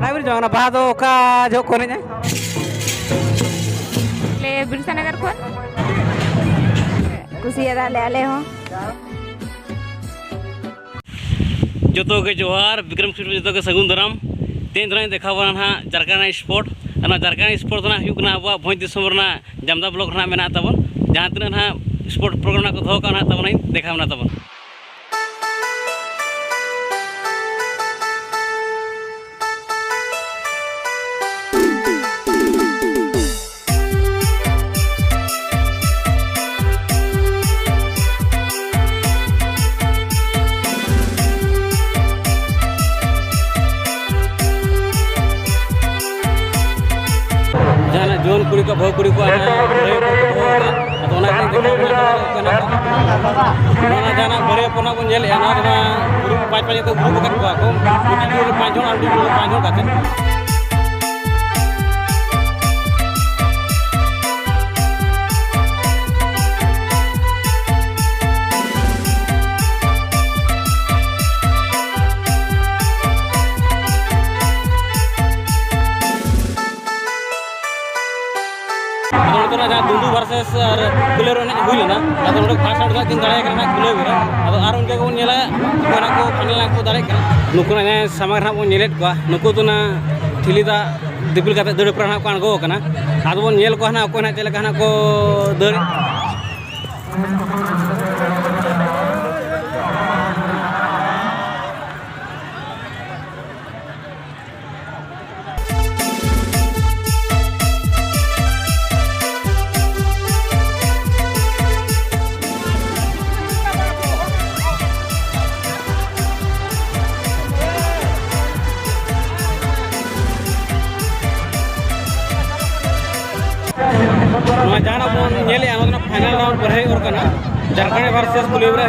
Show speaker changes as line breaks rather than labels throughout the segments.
बारह मिनट जो बाहा दो का जो कोने जाए
ले बिरसा नगर खोन कुसिया ले आले हो
जो के जोहार विक्रम जो के सगुन दराम तेन दिन देखा ना झारखंड स्पोर्ट झारखंड स्पोर्ट अब भोज दिसम जामदा ब्लॉक में तबन जहाँ तीन ना स्पोर्ट प्रोग्राम को दो तबन देखा तबन जोन कुड़ी को भाव कुड़ी को जाना बड़े अपना बन जेल ग्रुप पाँच पाँच तो ग्रुप को पाँच का दुंदू वर्सेस और कुलेरो ने हुई ना अब फास्ट आउट किन दाड़े करना कुलेरो अब और उनके को नेला कोना को फाइनल को दाड़े नुको ने समाग ना बन नेलेट को नुको तो ना ठिलीदा दिपिल का दड़ पर ना को अणगो कना आदो बन नेल को ना को ना चले कना को दड़ जहाँ बन फाइनल राउंड बढ़े और झारखंड वर्सेस कुलेबरा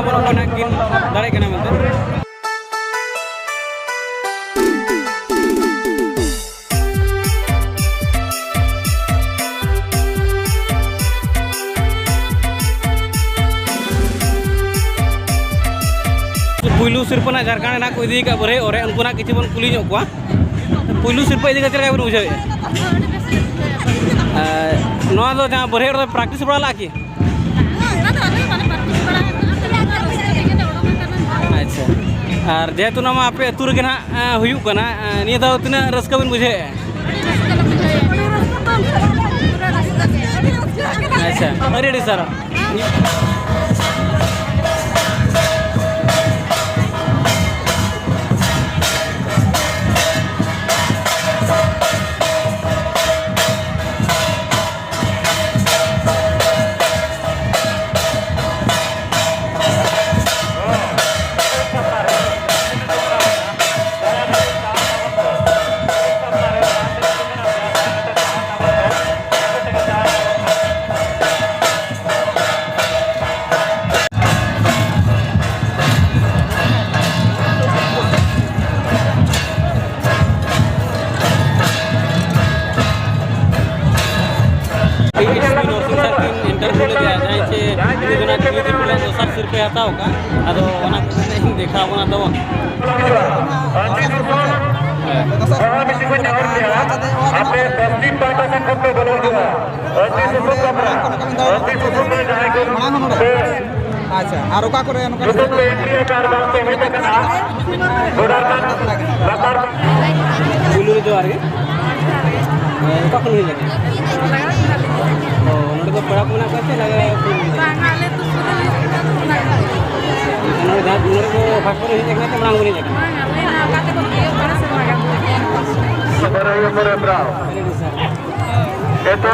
बन किन दाड़े पुलू सिरपा झारखंड को इदी बढ़े और उनको किसी बन कुली पुलू सिरपा इदी चलका बन बुझे जहाँ बढ़े प्रैक्टिस बड़ा कि अच्छा और जेहेतु ना आपे अतु रे ना निया दाव तीना रस्का बन बुझे अच्छा अरे सर सिरपे हताव का देखा तब
अच्छा और ओका करे पुलू जो आगे ओका को नहीं लगे ओ नोड को बड़ा पुना करते लगे बांगाले तो नोड दा नोड को फास्ट पर ही देखना तो मांग नहीं लगे बांगाले ना काते को ये बड़ा से लगा बड़ा ये बड़ा ब्राव ये तो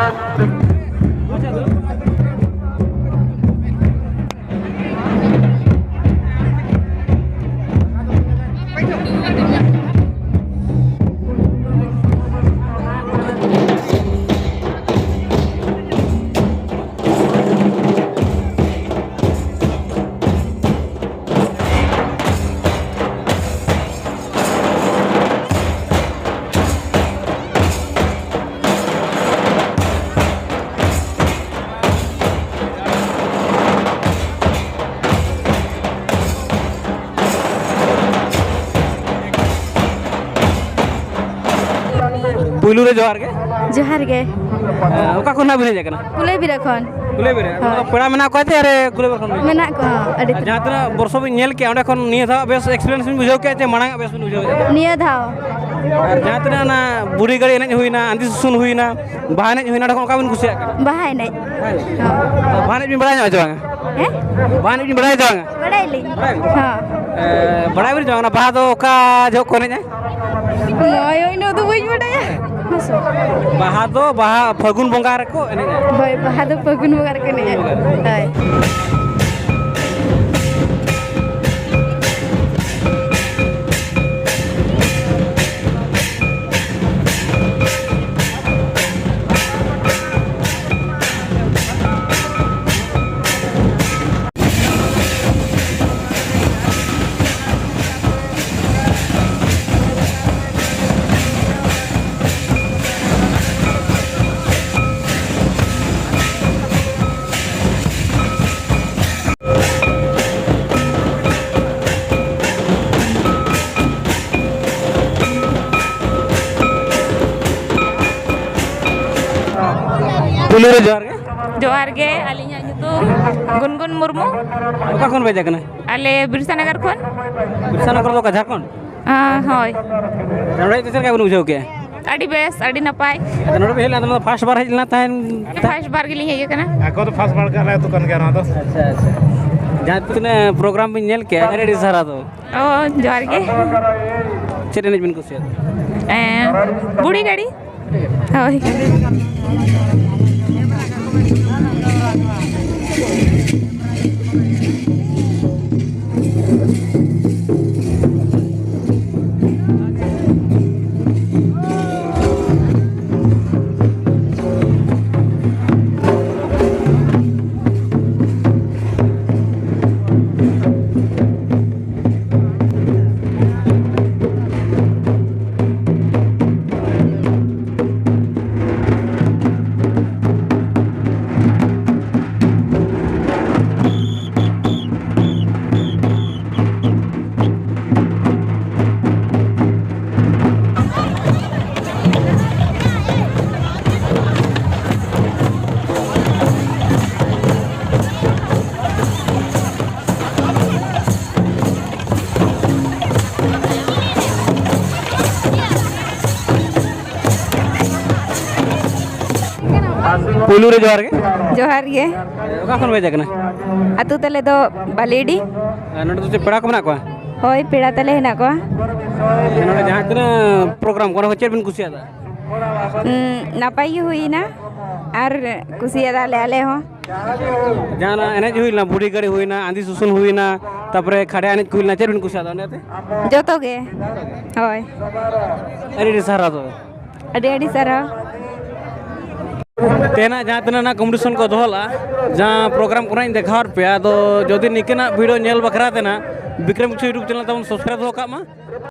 पुलू रे जोहार के
जोहार गे
ओका कोना बिन हेज कना
कुले बिरा खन
कुले बिरे पेड़ा मेना को ते अरे कुले बिर खन
मेना को अडी
जहां तना वर्षो बिन नेल के ओंडे खन निया था बेस एक्सपीरियंस बिन बुझाव के मांगा बेस बिन बुझाव
निया धाव
और जहां तना ना बुढ़ी गड़ी एने हुईना आंधी सुन हुईना बहाने हुईना डखन ओका बिन कुसिया
बाहाय नै
बहाने बिन बड़ा जावा
हे
बहाने बिन बड़ा जावा
बड़ाई ली हां
बड़ा बिन जावा ना बहा दो ओका जो कोने जाय
मोय नो दो बुझ बड़ाया
बाहा फागुन बंगा रको एने
भाई बाहा दो फागुन बंगा रको ने हाय
पुलू रे जोहार के
जोहार गे अलिया nyutum गुनगुन मुर्मू
ओका कोन बेजा कना
आले बिरसानगर खन
बिरसानगर दो का झारखंड
होय
नोडे तेसर का बन बुझाव के
अडी बेस अडी नपाय
नोडे बेला ना फर्स्ट बार हेजला तान
फर्स्ट बार गेली हे कना
ako to fast bar ka la to kan ke na to
अच्छा अच्छा जहां तने प्रोग्राम बिन नेल के रेडी सारा तो
ओ जोहार गे
चेरे बिन कुसिया
बुढ़ी गाड़ी होय
पुलू रे जोहार के
जोहार गे
ओका कोन बेजा कना
अतु तले दो बालीडी
नोडे तो पेड़ा को मना को
होय पेड़ा तले हेना को
नोडे जहां तना प्रोग्राम कोन चेर बिन कुसिया दा
नापाई हुई ना और कुसिया दाले आले हो
जाना एने हुईना बुढ़ी गड़ी हुईना आंधी सुसुन हुईना तापरे खड़े आने हुईना चेर बिन कुसिया दा नेते
जोतो गे होय
अरे सारा तो
अडी अडी सारा
तेना जहाँ तना ना कॉम्पिटिशन को दोहला जहाँ प्रोग्राम को देखा पे तो जदि निकना वीडियो नेल बखरा तेना विक्रम यूट्यूब चैनल तब सब्सक्राइब हो का